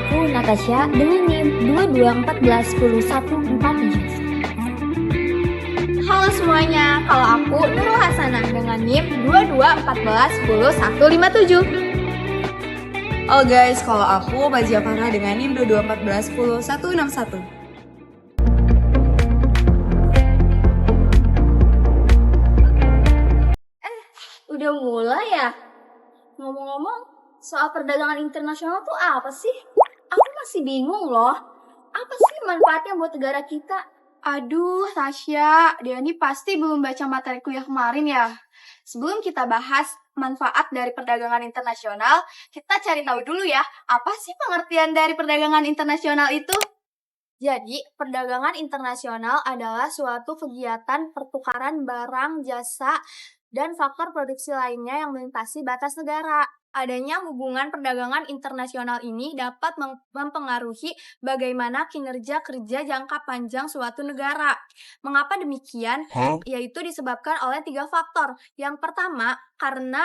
aku Natasha dengan NIM 22141014. Halo semuanya, kalau aku Nurul Hasanah dengan NIM 2214101157. Halo guys, kalau aku Bazia Farah dengan NIM 2214101161. Udah mulai ya? Ngomong-ngomong, soal perdagangan internasional tuh apa sih? Aku masih bingung loh. Apa sih manfaatnya buat negara kita? Aduh, Tasya, dia ini pasti belum baca materi kuliah kemarin ya. Sebelum kita bahas manfaat dari perdagangan internasional, kita cari tahu dulu ya, apa sih pengertian dari perdagangan internasional itu? Jadi, perdagangan internasional adalah suatu kegiatan pertukaran barang, jasa, dan faktor produksi lainnya yang melintasi batas negara. Adanya hubungan perdagangan internasional ini dapat mempengaruhi bagaimana kinerja kerja jangka panjang suatu negara. Mengapa demikian? Yaitu disebabkan oleh 3 faktor. Yang pertama, karena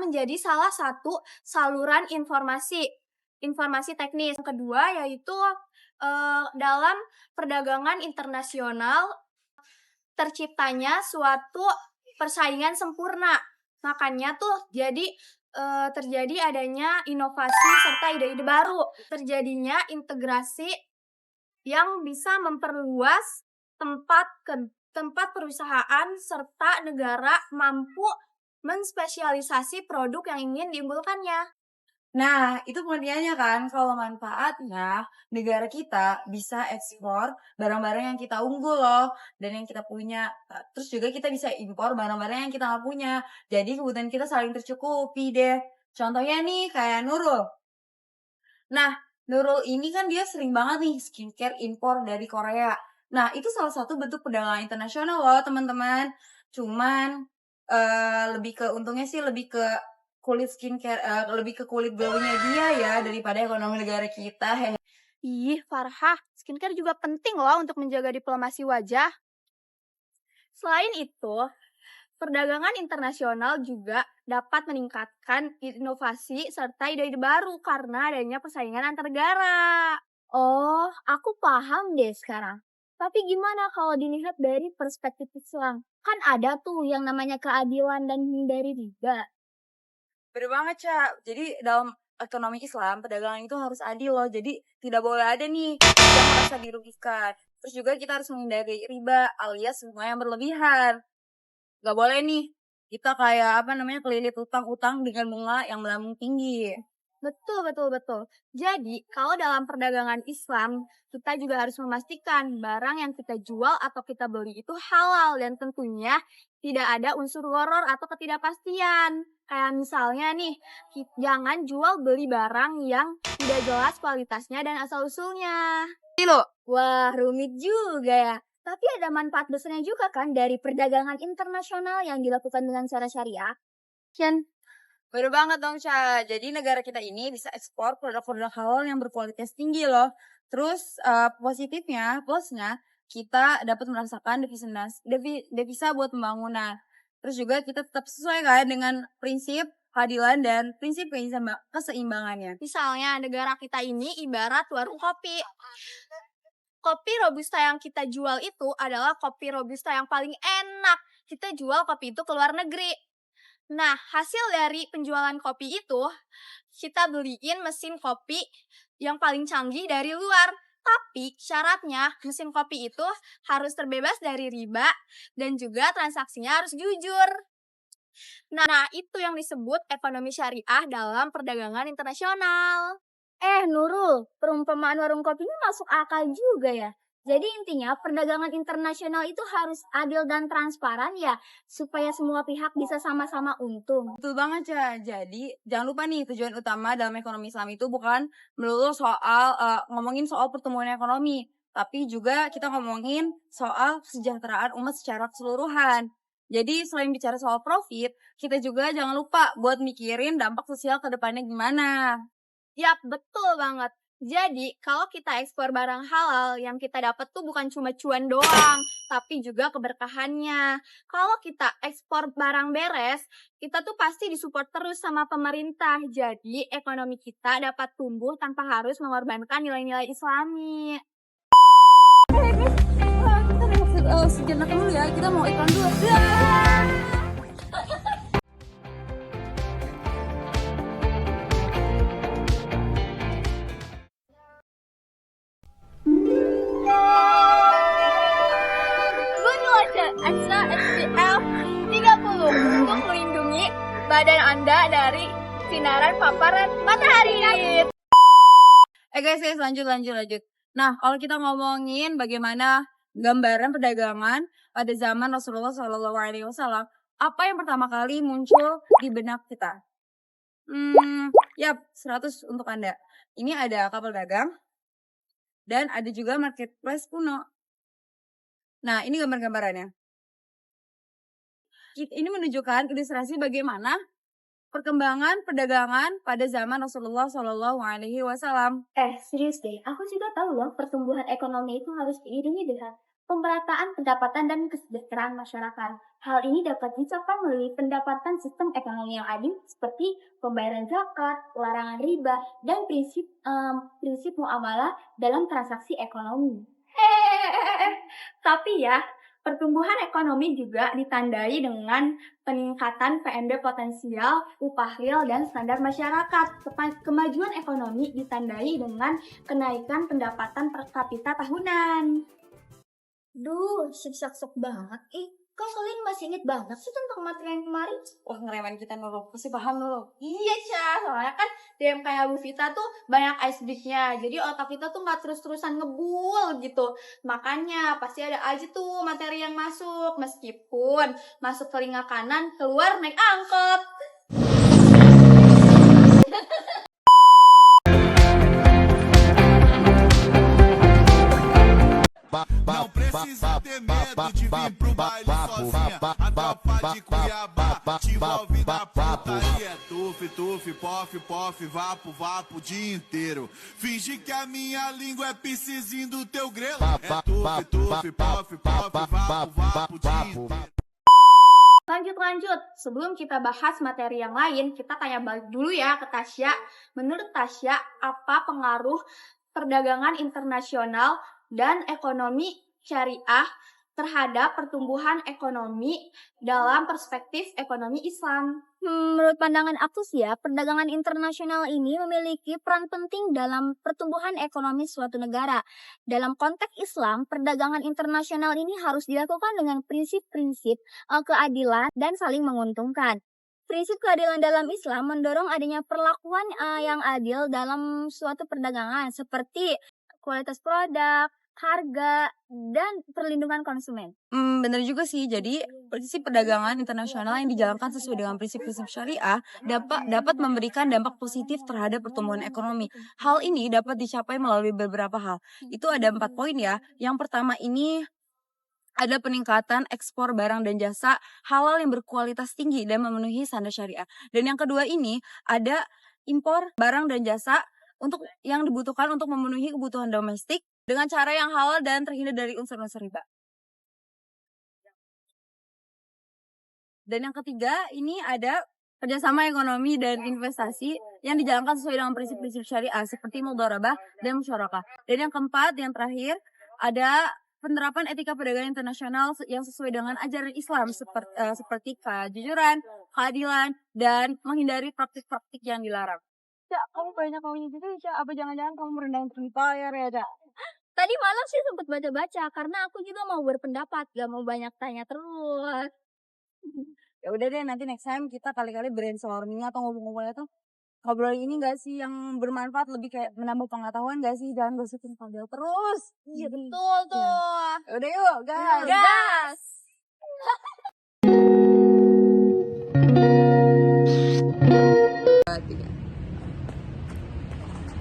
menjadi salah satu saluran informasi teknis. Yang kedua yaitu dalam perdagangan internasional terciptanya suatu persaingan sempurna. Makanya tuh terjadi adanya inovasi serta ide-ide baru. Terjadinya integrasi yang bisa memperluas tempat perusahaan serta negara mampu menspesialisasi produk yang ingin diunggulkannya. Nah, itu pengertiannya kan, kalau manfaatnya negara kita bisa ekspor barang-barang yang kita unggul loh, dan yang kita punya. Terus juga kita bisa impor barang-barang yang kita nggak punya. Jadi kebutuhan kita saling tercukupi deh. Contohnya nih kayak Nurul. Nah, Nurul ini kan dia sering banget nih skincare impor dari Korea. Nah, itu salah satu bentuk perdagangan internasional loh teman-teman. Cuman lebih ke untungnya sih lebih ke kulit skincare, lebih ke kulit glowingnya dia ya daripada ekonomi negara kita. Hehe. Ih, Farhah, skincare juga penting loh untuk menjaga diplomasi wajah. Selain itu, perdagangan internasional juga dapat meningkatkan inovasi serta ide-ide baru karena adanya persaingan antar negara. Oh, aku paham deh sekarang. Tapi gimana kalau dilihat dari perspektif Islam? Kan ada tuh yang namanya keadilan dan hindari riba. Bener banget, Ca. Jadi dalam ekonomi Islam, perdagangan itu harus adil loh. Jadi tidak boleh ada nih yang merasa dirugikan. Terus juga kita harus menghindari riba alias semua yang berlebihan. Gak boleh nih kita kayak kelilit utang-utang dengan bunga yang melambung tinggi. Betul. Jadi, kalau dalam perdagangan Islam, kita juga harus memastikan barang yang kita jual atau kita beli itu halal dan tentunya tidak ada unsur gharar atau ketidakpastian. Kayak misalnya nih, jangan jual beli barang yang tidak jelas kualitasnya dan asal-usulnya. Wah, rumit juga ya. Tapi ada manfaat besarnya juga kan dari perdagangan internasional yang dilakukan dengan cara syariah. Kian, Bener banget dong, Ca. Jadi negara kita ini bisa ekspor produk-produk halal yang berkualitas tinggi loh. Terus plusnya, kita dapat merasakan devisa buat pembangunan. Terus juga kita tetap sesuai kan dengan prinsip keadilan dan prinsip keseimbangannya. misalnya negara kita ini ibarat warung kopi. Kopi Robusta yang kita jual itu adalah kopi Robusta yang paling enak. Kita jual kopi itu ke luar negeri. Nah, hasil dari penjualan kopi itu, kita beliin mesin kopi yang paling canggih dari luar. Tapi syaratnya mesin kopi itu harus terbebas dari riba dan juga transaksinya harus jujur. Nah, itu yang disebut ekonomi syariah dalam perdagangan internasional. Nurul, perumpamaan warung kopi ini masuk akal juga ya. Jadi intinya perdagangan internasional itu harus adil dan transparan ya, supaya semua pihak bisa sama-sama untung. Betul banget, Ca. Jadi, jangan lupa nih, tujuan utama dalam ekonomi Islam itu bukan melulu soal ngomongin soal pertumbuhan ekonomi, tapi juga kita ngomongin soal kesejahteraan umat secara keseluruhan. Jadi, selain bicara soal profit, kita juga jangan lupa buat mikirin dampak sosial ke depannya gimana. Yap, betul banget. Jadi, kalau kita ekspor barang halal, yang kita dapat tuh bukan cuma cuan doang, tapi juga keberkahannya. Kalau kita ekspor barang beres, kita tuh pasti disupport terus sama pemerintah. Jadi, ekonomi kita dapat tumbuh tanpa harus mengorbankan nilai-nilai Islami. Sejenak dulu ya, kita mau iklan dulu. Gunakan Asa SPF 30 untuk melindungi badan Anda dari sinaran paparan matahari. Guys, lanjut. Nah, kalau kita ngomongin bagaimana gambaran perdagangan pada zaman Rasulullah SAW, apa yang pertama kali muncul di benak kita? 100 untuk Anda. Ini ada kapal dagang dan ada juga marketplace kuno. Nah, ini gambar-gambarannya. Ini menunjukkan ilustrasi bagaimana perkembangan perdagangan pada zaman Rasulullah SAW. Serius deh, aku juga tahu loh pertumbuhan ekonomi itu harus diiringi dengan pemerataan pendapatan dan kesejahteraan masyarakat. Hal ini dapat dicapai melalui pendapatan sistem ekonomi yang adil seperti pembayaran zakat, larangan riba, dan prinsip muamalah dalam transaksi ekonomi. Tapi ya, pertumbuhan ekonomi juga ditandai dengan peningkatan PNB potensial, upah real, dan standar masyarakat. Kemajuan ekonomi ditandai dengan kenaikan pendapatan per kapita tahunan. Duh, sok banget. Kok kalian masih inget banget sih tentang materi yang kemarin? Wah, ngeremen kita Nurul. Pasti paham Nurul. Iya, Cah. Soalnya kan DM kayak Bu Vita tuh banyak ice break-nya. Jadi otak kita tuh nggak terus-terusan ngebul gitu. Makanya pasti ada aja tuh materi yang masuk. Meskipun masuk telinga kanan, keluar naik angkot. Não precisa ter medo de vir pro baile sozinha. A tropa de Cuiabá te envolve na putaria. Tuf, pof, vapo o dia inteiro. Finge que a minha língua é piscizinho do teu grelo. É tuf, pof, vapo o dia inteiro. Lanjut. Sebelum kita bahas materi yang lain, kita tanya balik dulu ya ke Tasya. Menurut Tasya, apa pengaruh perdagangan internasional dan ekonomi syariah terhadap pertumbuhan ekonomi dalam perspektif ekonomi Islam? Menurut pandangan aku sih ya, perdagangan internasional ini memiliki peran penting dalam pertumbuhan ekonomi suatu negara. Dalam konteks Islam, perdagangan internasional ini harus dilakukan dengan prinsip-prinsip keadilan dan saling menguntungkan. Prinsip keadilan dalam Islam mendorong adanya perlakuan yang adil dalam suatu perdagangan, seperti kualitas produk, harga, dan perlindungan konsumen. Bener juga sih. Jadi prinsip perdagangan internasional yang dijalankan sesuai dengan prinsip-prinsip syariah dapat memberikan dampak positif terhadap pertumbuhan ekonomi. Hal ini dapat dicapai melalui beberapa hal. Itu ada 4 poin ya. Yang pertama ini ada peningkatan ekspor barang dan jasa halal yang berkualitas tinggi dan memenuhi standar syariah. Dan yang kedua ini ada impor barang dan jasa untuk yang dibutuhkan untuk memenuhi kebutuhan domestik dengan cara yang halal dan terhindar dari unsur-unsur riba. Dan yang ketiga, ini ada kerjasama ekonomi dan investasi yang dijalankan sesuai dengan prinsip-prinsip syariah seperti mudharabah dan musyarakah. Dan yang keempat, yang terakhir, ada penerapan etika perdagangan internasional yang sesuai dengan ajaran Islam seperti kejujuran, keadilan, dan menghindari praktik-praktik yang dilarang. Cak, kamu banyak maunya gitu, Cak. Apa jangan-jangan kamu merendahkan Free Fire ya, Cak? Tadi malam sih sempat baca-baca karena aku juga mau berpendapat, gak mau banyak tanya terus. Ya udah deh, nanti next time kita kali-kali brainstorming atau ngomong-ngomongnya tuh ngobrol ini gak sih yang bermanfaat, lebih kayak menambah pengetahuan gak sih, jangan gosipin Fadel terus. Iya betul tuh. Ya udah yuk, guys. Gas.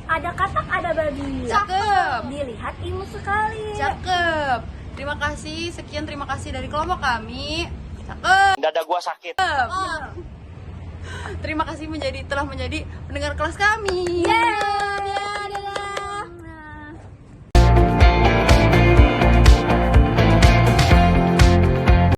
Ada katak, ada babi. Cakep. Dilihat ilmu sekali. Cakep. Terima kasih dari kelompok kami. Cakep. Dada gua sakit. Terima kasih telah menjadi pendengar kelas kami. Yeay.